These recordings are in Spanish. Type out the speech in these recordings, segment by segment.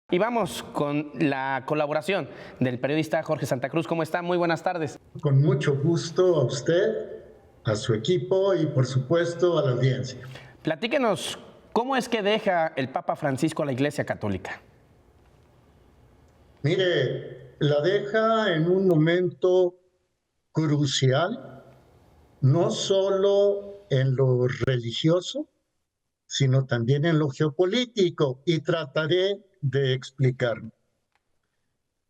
Y vamos con la colaboración del periodista Jorge Santa Cruz. ¿Cómo está? Muy buenas tardes. Con mucho gusto a usted, a su equipo y por supuesto a la audiencia. Platíquenos, ¿cómo es que deja el Papa Francisco a la Iglesia Católica? Mire, la deja en un momento crucial, no solo en lo religioso, sino también en lo geopolítico, y trataré de explicarlo.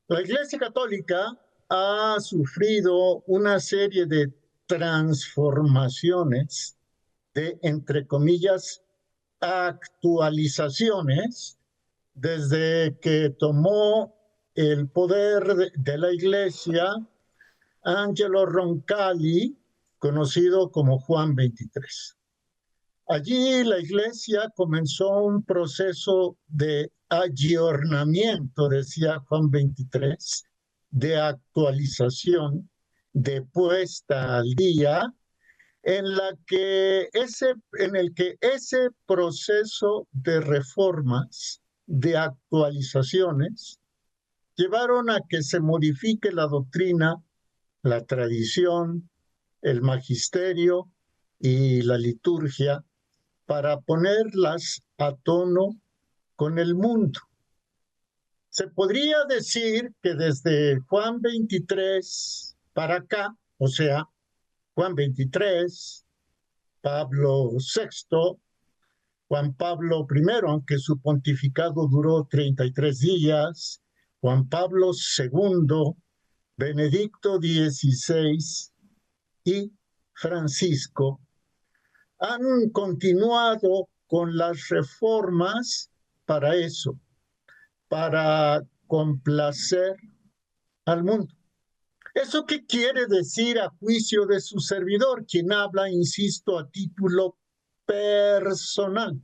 La Iglesia Católica ha sufrido una serie de transformaciones, de, entre comillas, actualizaciones, desde que tomó el poder de la Iglesia Angelo Roncalli, conocido como Juan XXIII. Allí la Iglesia comenzó un proceso de ayornamiento, decía Juan XXIII, de actualización, de puesta al día, en el que ese proceso de reformas, de actualizaciones, llevaron a que se modifique la doctrina, la tradición, el magisterio y la liturgia para ponerlas a tono con el mundo. Se podría decir que desde Juan XXIII para acá, o sea, Juan XXIII, Pablo VI, Juan Pablo I, aunque su pontificado duró 33 días, Juan Pablo II, Benedicto XVI y Francisco han continuado con las reformas para eso, para complacer al mundo. ¿Eso qué quiere decir a juicio de su servidor, quien habla, insisto, a título personal?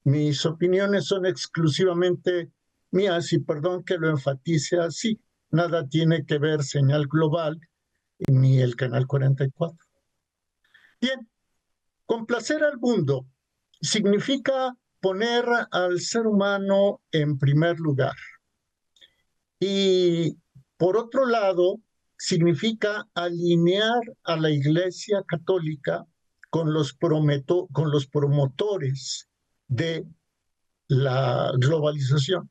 Mis opiniones son exclusivamente mías y perdón que lo enfatice así. Nada tiene que ver Señal Global ni el Canal 44. Bien, complacer al mundo significa poner al ser humano en primer lugar. Y por otro lado, significa alinear a la Iglesia Católica con los promotores de la globalización,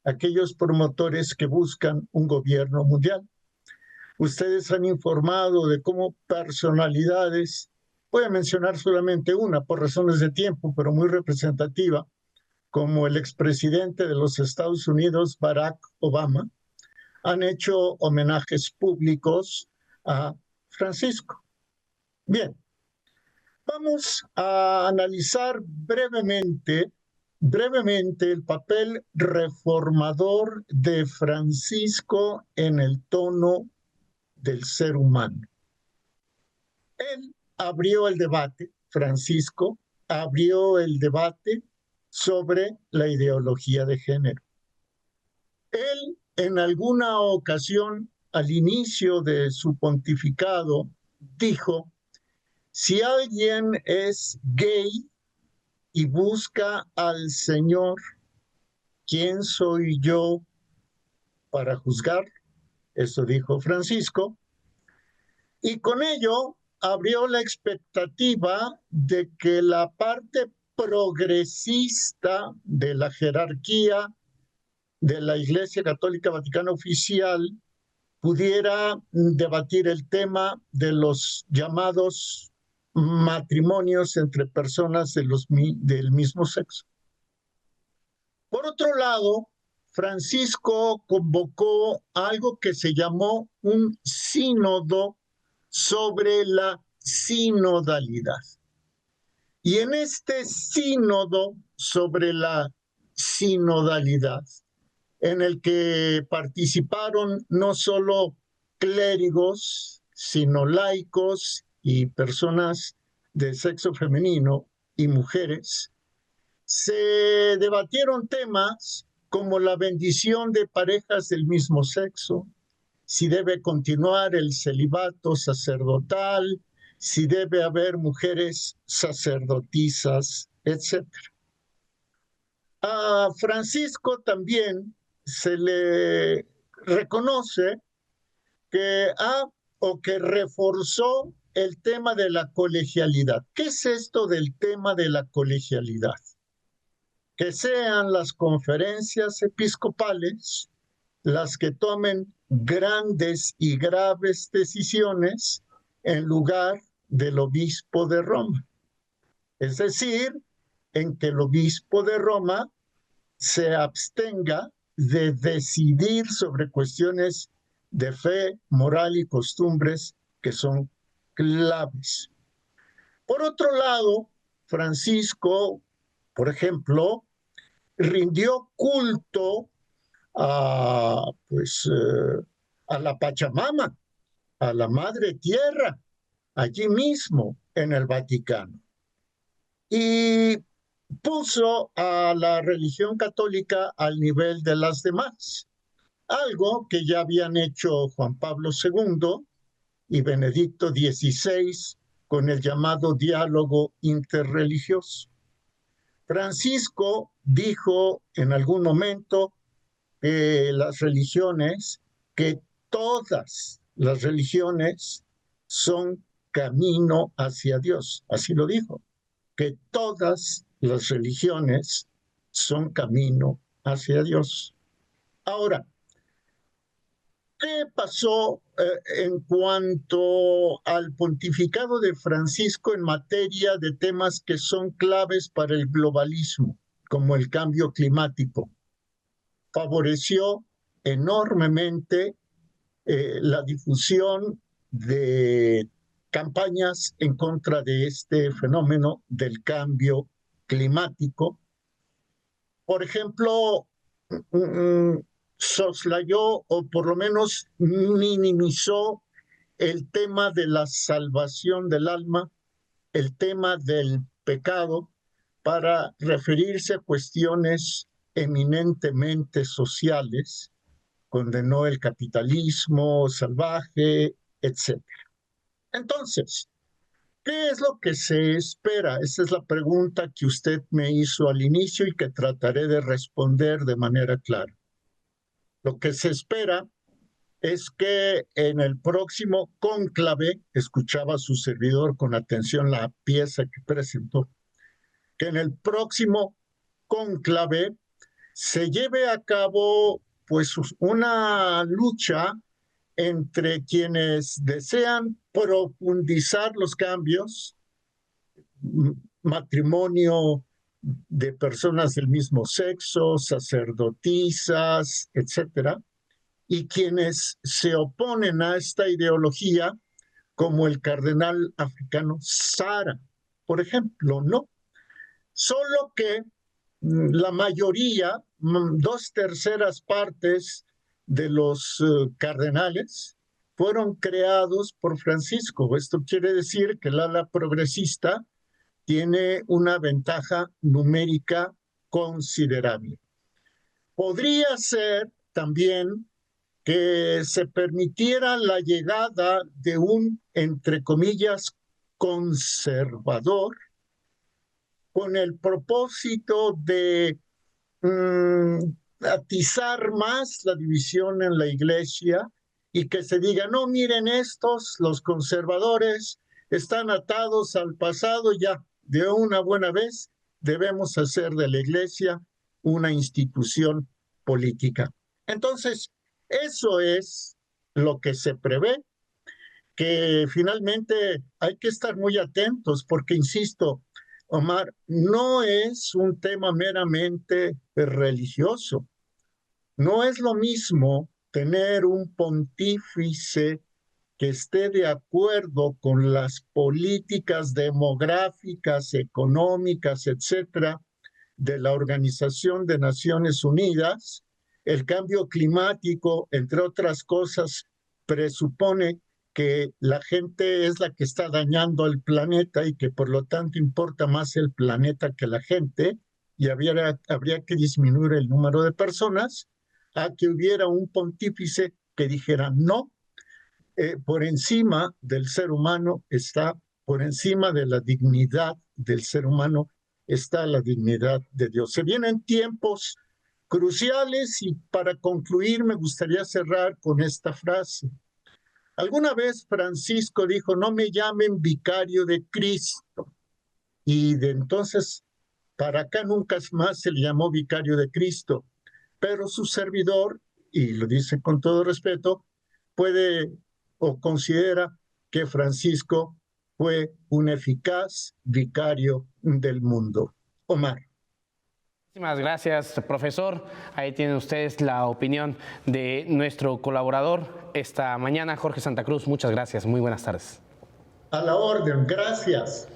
aquellos promotores que buscan un gobierno mundial. Ustedes han informado de cómo personalidades, voy a mencionar solamente una por razones de tiempo, pero muy representativa, como el expresidente de los Estados Unidos, Barack Obama, han hecho homenajes públicos a Francisco. Bien, vamos a analizar brevemente el papel reformador de Francisco en el tono del ser humano. Él abrió el debate, Francisco abrió el debate sobre la ideología de género. Él en alguna ocasión, al inicio de su pontificado, dijo: si alguien es gay y busca al Señor, ¿quién soy yo para juzgar? Eso dijo Francisco. Y con ello abrió la expectativa de que la parte progresista de la jerarquía de la Iglesia Católica Vaticana Oficial pudiera debatir el tema de los llamados matrimonios entre personas del mismo sexo. Por otro lado, Francisco convocó algo que se llamó un sínodo sobre la sinodalidad. Y en este sínodo sobre la sinodalidad, en el que participaron no solo clérigos, sino laicos y personas de sexo femenino y mujeres, se debatieron temas como la bendición de parejas del mismo sexo, si debe continuar el celibato sacerdotal, si debe haber mujeres sacerdotisas, etc. A Francisco también se le reconoce que o que reforzó el tema de la colegialidad. ¿Qué es esto del tema de la colegialidad? Que sean las conferencias episcopales las que tomen grandes y graves decisiones en lugar del obispo de Roma. Es decir, en que el obispo de Roma se abstenga de decidir sobre cuestiones de fe, moral y costumbres que son claves. Por otro lado, Francisco, por ejemplo, rindió culto a la Pachamama, a la Madre Tierra, allí mismo en el Vaticano. Y puso a la religión católica al nivel de las demás, algo que ya habían hecho Juan Pablo II y Benedicto XVI con el llamado diálogo interreligioso. Francisco dijo en algún momento que que todas las religiones son camino hacia Dios. Así lo dijo, que todas las religiones son camino hacia Dios. Ahora, ¿qué pasó en cuanto al pontificado de Francisco en materia de temas que son claves para el globalismo, como el cambio climático? Favoreció enormemente la difusión de campañas en contra de este fenómeno del cambio climático. Por ejemplo, soslayó o por lo menos minimizó el tema de la salvación del alma, el tema del pecado, para referirse a cuestiones eminentemente sociales. Condenó el capitalismo salvaje, etc. Entonces, ¿qué es lo que se espera? Esa es la pregunta que usted me hizo al inicio y que trataré de responder de manera clara. Lo que se espera es que en el próximo cónclave, escuchaba a su servidor con atención la pieza que presentó, que en el próximo cónclave se lleve a cabo pues una lucha entre quienes desean profundizar los cambios, matrimonio de personas del mismo sexo, sacerdotisas, etcétera, y quienes se oponen a esta ideología, como el cardenal africano Sara, por ejemplo, ¿no? Solo que la mayoría, 2/3 de los cardenales fueron creados por Francisco. Esto quiere decir que el ala progresista tiene una ventaja numérica considerable. Podría ser también que se permitiera la llegada de un, entre comillas, conservador, con el propósito de atizar más la división en la iglesia y que se diga, no, miren estos, los conservadores, están atados al pasado ya, de una buena vez debemos hacer de la iglesia una institución política. Entonces, eso es lo que se prevé, que finalmente hay que estar muy atentos porque, insisto, Omar, no es un tema meramente religioso. No es lo mismo tener un pontífice que esté de acuerdo con las políticas demográficas, económicas, etcétera, de la Organización de Naciones Unidas. El cambio climático, entre otras cosas, presupone que la gente es la que está dañando el planeta y que por lo tanto importa más el planeta que la gente, y habría que disminuir el número de personas, a que hubiera un pontífice que dijera no, por encima del ser humano está, por encima de la dignidad del ser humano, está la dignidad de Dios. Se vienen tiempos cruciales y para concluir me gustaría cerrar con esta frase. Alguna vez Francisco dijo, no me llamen vicario de Cristo. Y de entonces para acá nunca más se le llamó vicario de Cristo. Pero su servidor, y lo dice con todo respeto, puede o considera que Francisco fue un eficaz vicario del mundo. Omar. Muchísimas gracias, profesor. Ahí tienen ustedes la opinión de nuestro colaborador esta mañana, Jorge Santa Cruz. Muchas gracias. Muy buenas tardes. A la orden. Gracias.